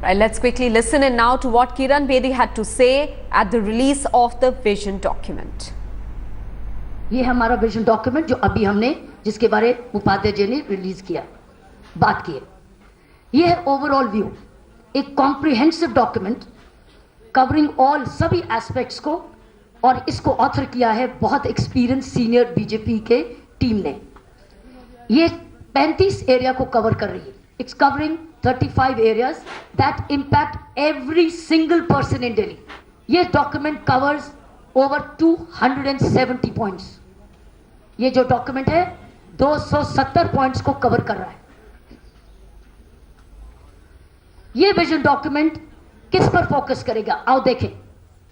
Right, let's quickly listen in now to what Kiran Bedi had to say at the release of the vision document. ये हमारा vision document जो अभी हमने जिसके बारे उपाध्याय जी ने रिलीज किया, बात की है, ये है ओवरऑल व्यू, एक कॉम्प्रिहेंसिव डॉक्यूमेंट कवरिंग ऑल सभी एस्पेक्ट्स को, और इसको ऑथर किया है बहुत एक्सपीरियंस सीनियर बीजेपी के टीम ने। ये 35 एरिया को कवर कर रही है। It's covering 35 areas that impact every single person in Delhi. ये डॉक्यूमेंट कवर्स ओवर 270 पॉइंट्स। ये जो डॉक्यूमेंट है 270 पॉइंट्स को कवर कर रहा है। ये विजन डॉक्यूमेंट किस पर फोकस करेगा, आओ देखें।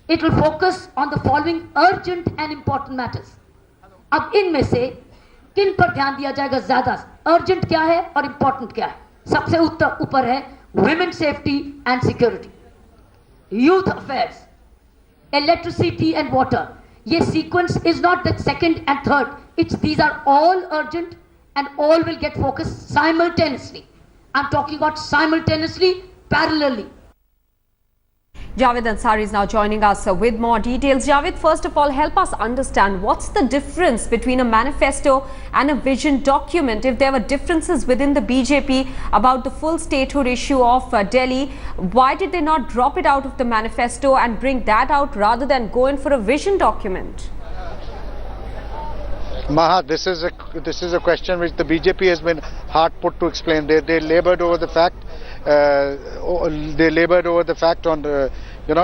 It will focus on the following urgent and important matters. अब इनमें से किन पर ध्यान दिया जाएगा ज्यादा, अर्जेंट क्या है और इंपॉर्टेंट क्या है? सबसे ऊपर है women safety and security, youth affairs, electricity and water. ये sequence is not that second and third, it's these are all urgent and all will get focus simultaneously. I am talking about simultaneously, parallelly. Javed Ansari is now joining us with more details. Javed, first of all, help us understand what's the difference between a manifesto and a vision document. If there were differences within the BJP about the full statehood issue of Delhi, why did they not drop it out of the manifesto and bring that out rather than go in for a vision document? Maha, this is a question which the BJP has been hard put to explain. They labored over the fact. They labored over the fact on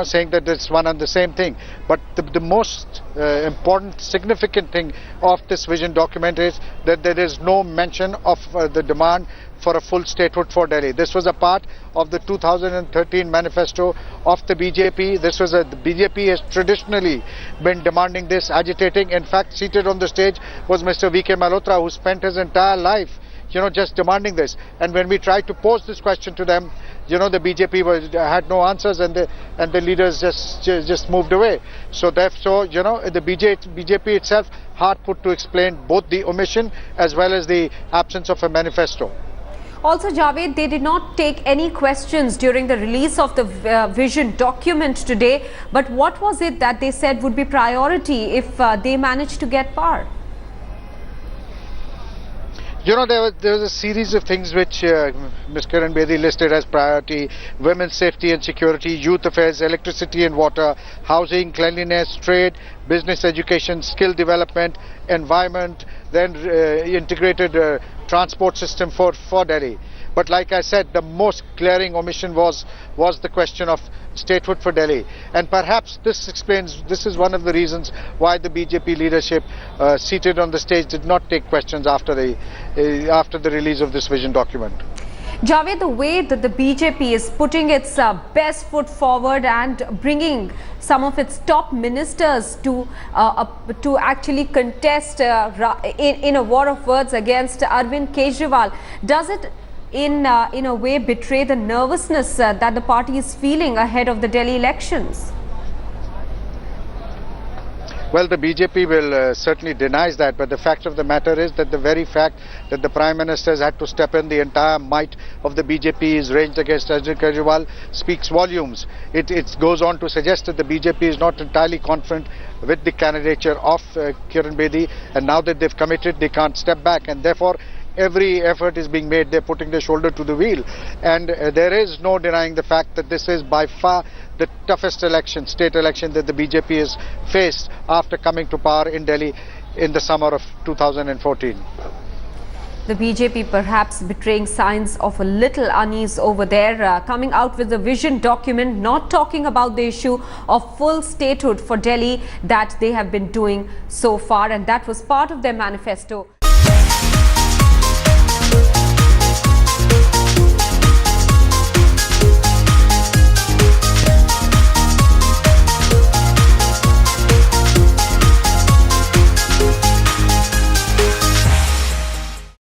saying that it's one and the same thing. But the most important, significant thing of this vision document is that there is no mention of the demand for a full statehood for Delhi. This was a part of the 2013 manifesto of the BJP. The BJP has traditionally been demanding this, agitating. In fact, seated on the stage was Mr. V.K. Malhotra, who spent his entire life just demanding this. And when we tried to pose this question to them, the BJP had no answers, and the leaders just moved away. So therefore, the BJP itself hard put to explain both the omission as well as the absence of a manifesto. Also, Javed, they did not take any questions during the release of the vision document today. But what was it that they said would be priority if they managed to get power? There was a series of things which Ms. Kiran Bedi listed as priority: women's safety and security, youth affairs, electricity and water, housing, cleanliness, trade, business education, skill development, environment, then integrated transport system for Delhi. But like I said, the most glaring omission was the question of statehood for Delhi. And perhaps this is one of the reasons why the BJP leadership seated on the stage did not take questions after the release of this vision document. Javed, the way that the BJP is putting its best foot forward and bringing some of its top ministers to actually contest in a war of words against Arvind Kejriwal, does it in a way betray the nervousness that the party is feeling ahead of the Delhi elections? Well, the BJP will certainly denies that, but the fact of the matter is that the very fact that the Prime Minister has had to step in, the entire might of the BJP is ranged against Arvind Kejriwal, speaks volumes. It goes on to suggest that the BJP is not entirely confident with the candidature of Kiran Bedi, and now that they've committed, they can't step back, and therefore every effort is being made. They're putting their shoulder to the wheel, and there is no denying the fact that this is by far the toughest state election that the BJP has faced after coming to power in Delhi in the summer of 2014. The BJP perhaps betraying signs of a little unease over there, coming out with a vision document, not talking about the issue of full statehood for Delhi that they have been doing so far, and that was part of their manifesto.